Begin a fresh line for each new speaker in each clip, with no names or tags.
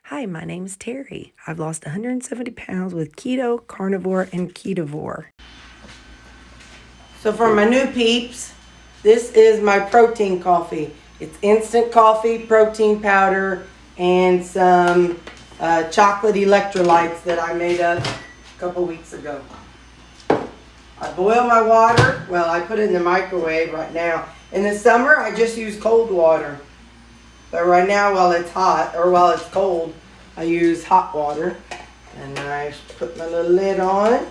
Hi, my name is Terry. I've lost 170 pounds with keto, carnivore, and ketovore. So for my new peeps, this is my protein coffee. It's instant coffee, protein powder, and some chocolate electrolytes that I made up a couple weeks ago. I boil my water. Well, I put it in the microwave right now. In the summer, I just use cold water. But right now, while it's hot, or while it's cold, I use hot water. And I put my little lid on.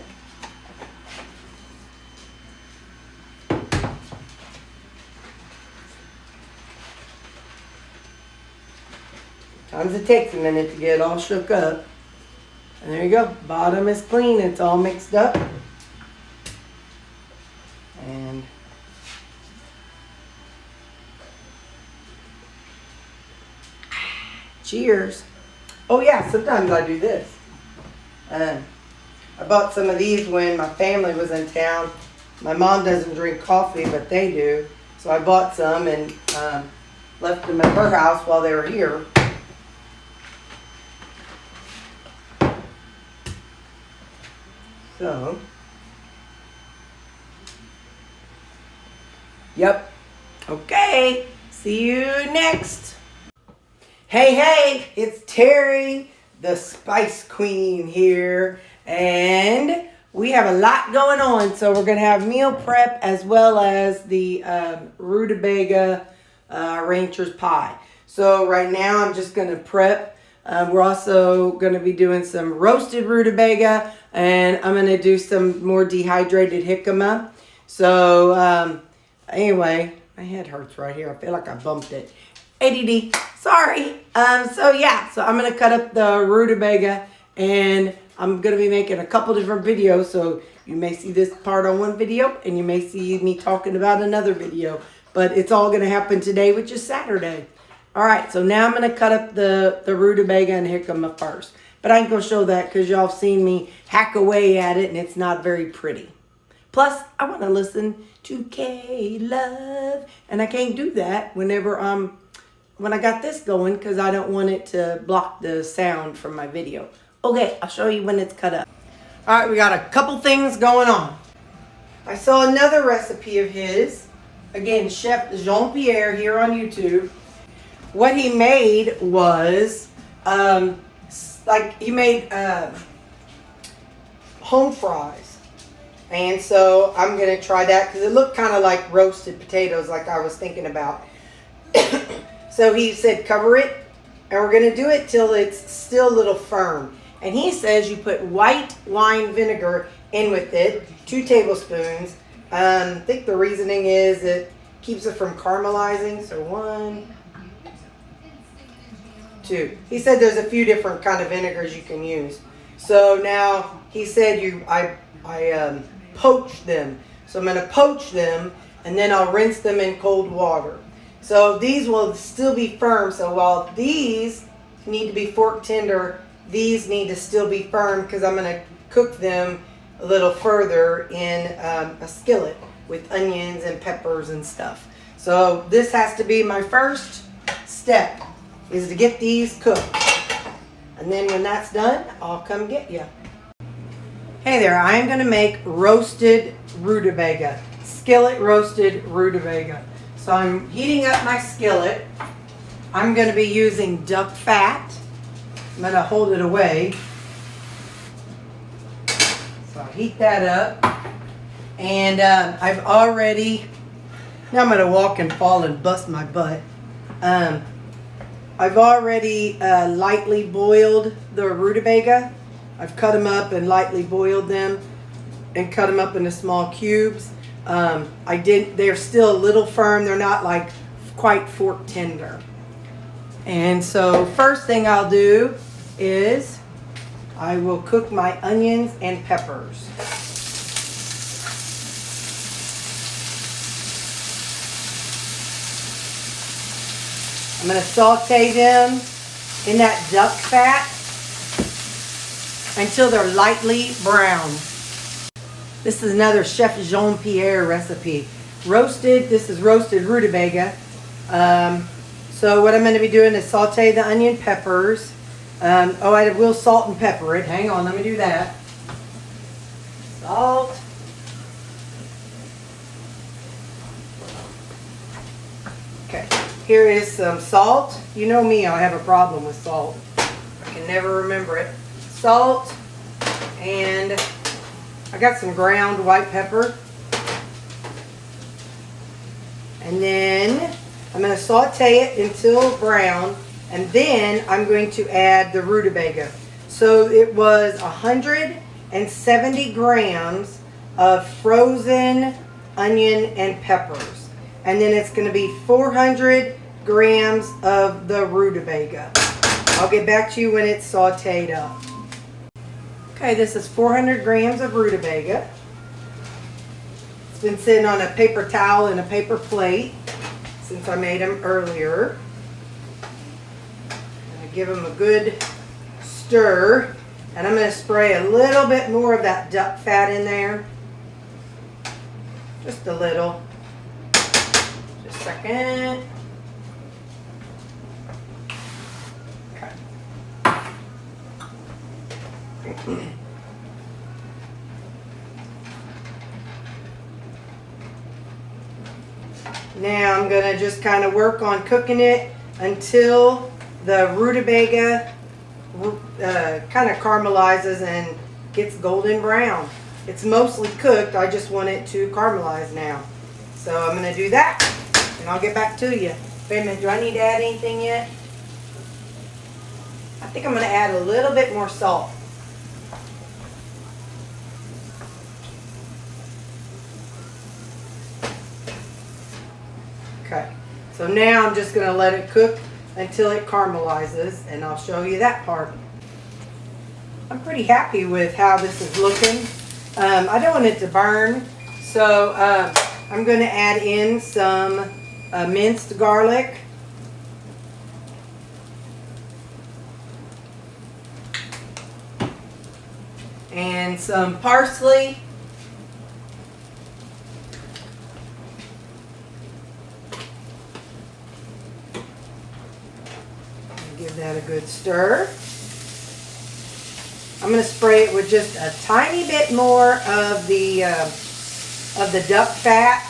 Sometimes it takes a minute to get it all shook up. And there you go. Bottom is clean. It's all mixed up. And cheers. Oh yeah, sometimes I do this. I bought some of these when my family was in town. My mom doesn't drink coffee, but they do. So I bought some and left them at her house while they were here. So, yep. Okay, see you next. Hey, it's Terry, the Spice Queen here, and we have a lot going on. So we're going to have meal prep as well as the rutabaga rancher's pie. So right now I'm just going to prep. We're also going to be doing some roasted rutabaga, and I'm going to do some more dehydrated jicama. So anyway, my head hurts right here. I feel like I bumped it. ADD. Sorry. So I'm going to cut up the rutabaga, and I'm going to be making a couple different videos. So you may see this part on one video, and you may see me talking about another video. But it's all going to happen today, which is Saturday. All right, so now I'm going to cut up the rutabaga and jicama first. But I ain't going to show that because y'all have seen me hack away at it, and it's not very pretty. Plus, I want to listen to K-Love, and I can't do that when I got this going because I don't want it to block the sound from my video. Okay, I'll show you when it's cut up. All right, we got a couple things going on. I saw another recipe of his. Again, Chef Jean-Pierre here on YouTube. What he made was, he made home fries. And so I'm going to try that because it looked kind of like roasted potatoes like I was thinking about. So he said cover it, and we're going to do it till it's still a little firm. And he says you put white wine vinegar in with it, 2 tablespoons. I think the reasoning is it keeps it from caramelizing. So 1, 2. He said there's a few different kind of vinegars you can use. So now he said I poach them. So I'm going to poach them, and then I'll rinse them in cold water. So these will still be firm. So while these need to be fork tender, these need to still be firm because I'm going to cook them a little further in a skillet with onions and peppers and stuff. So this has to be my first step, is to get these cooked. And then when that's done, I'll come get you. Hey there, I am going to make roasted rutabaga, skillet roasted rutabaga. So I'm heating up my skillet. I'm going to be using duck fat. I'm going to hold it away. So I'll heat that up. And now I'm going to walk and fall and bust my butt. I've already lightly boiled the rutabaga. I've cut them up and lightly boiled them and cut them up into small cubes. They're still a little firm. They're not like quite fork tender. And so first thing I'll do is I will cook my onions and peppers. I'm going to saute them in that duck fat until they're lightly brown. This is another Chef Jean-Pierre recipe. This is roasted rutabaga. So what I'm going to be doing is saute the onion peppers. I will salt and pepper it. Hang on, let me do that. Salt. Okay, here is some salt. You know me, I have a problem with salt. I can never remember it. Salt, and I got some ground white pepper. And then I'm going to saute it until brown, and then I'm going to add the rutabaga. So it was 170 grams of frozen onion and peppers. And then it's going to be 400 grams of the rutabaga. I'll get back to you when it's sauteed up. Okay, this is 400 grams of rutabaga. It's been sitting on a paper towel and a paper plate since I made them earlier. I'm going to give them a good stir. And I'm going to spray a little bit more of that duck fat in there. Just a little. Just a second. Okay. Now I'm going to just kind of work on cooking it until the rutabaga kind of caramelizes and gets golden brown. It's mostly cooked. I just want it to caramelize now. So I'm going to do that and I'll get back to you. Wait a minute, do I need to add anything yet? I think I'm going to add a little bit more salt. Okay, so now I'm just going to let it cook until it caramelizes, and I'll show you that part. I'm pretty happy with how this is looking. I don't want it to burn, so I'm going to add in some minced garlic. And some parsley. Give that a good stir. I'm going to spray it with just a tiny bit more of the duck fat.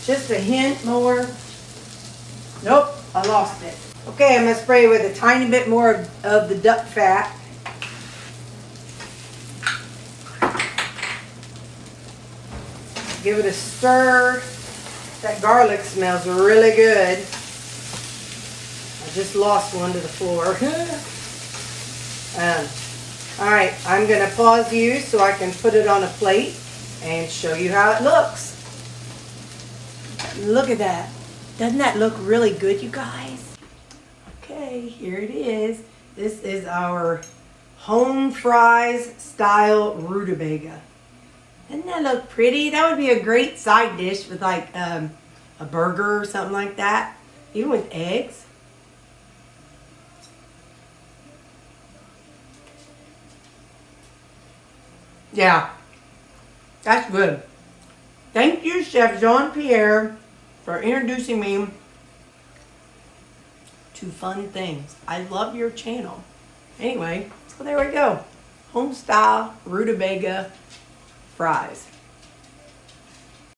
Just a hint more. Nope, I lost it. Okay, I'm going to spray it with a tiny bit more of the duck fat. Give it a stir. That garlic smells really good. I just lost one to the floor. Alright, I'm going to pause you so I can put it on a plate and show you how it looks. Look at that. Doesn't that look really good, you guys? Okay, here it is. This is our home fries style rutabaga. Doesn't that look pretty? That would be a great side dish with like a burger or something like that. Even with eggs. Yeah, that's good. Thank you, Chef Jean-Pierre, for introducing me to fun things. I love your channel. Anyway, so there we go. Home style rutabaga fries.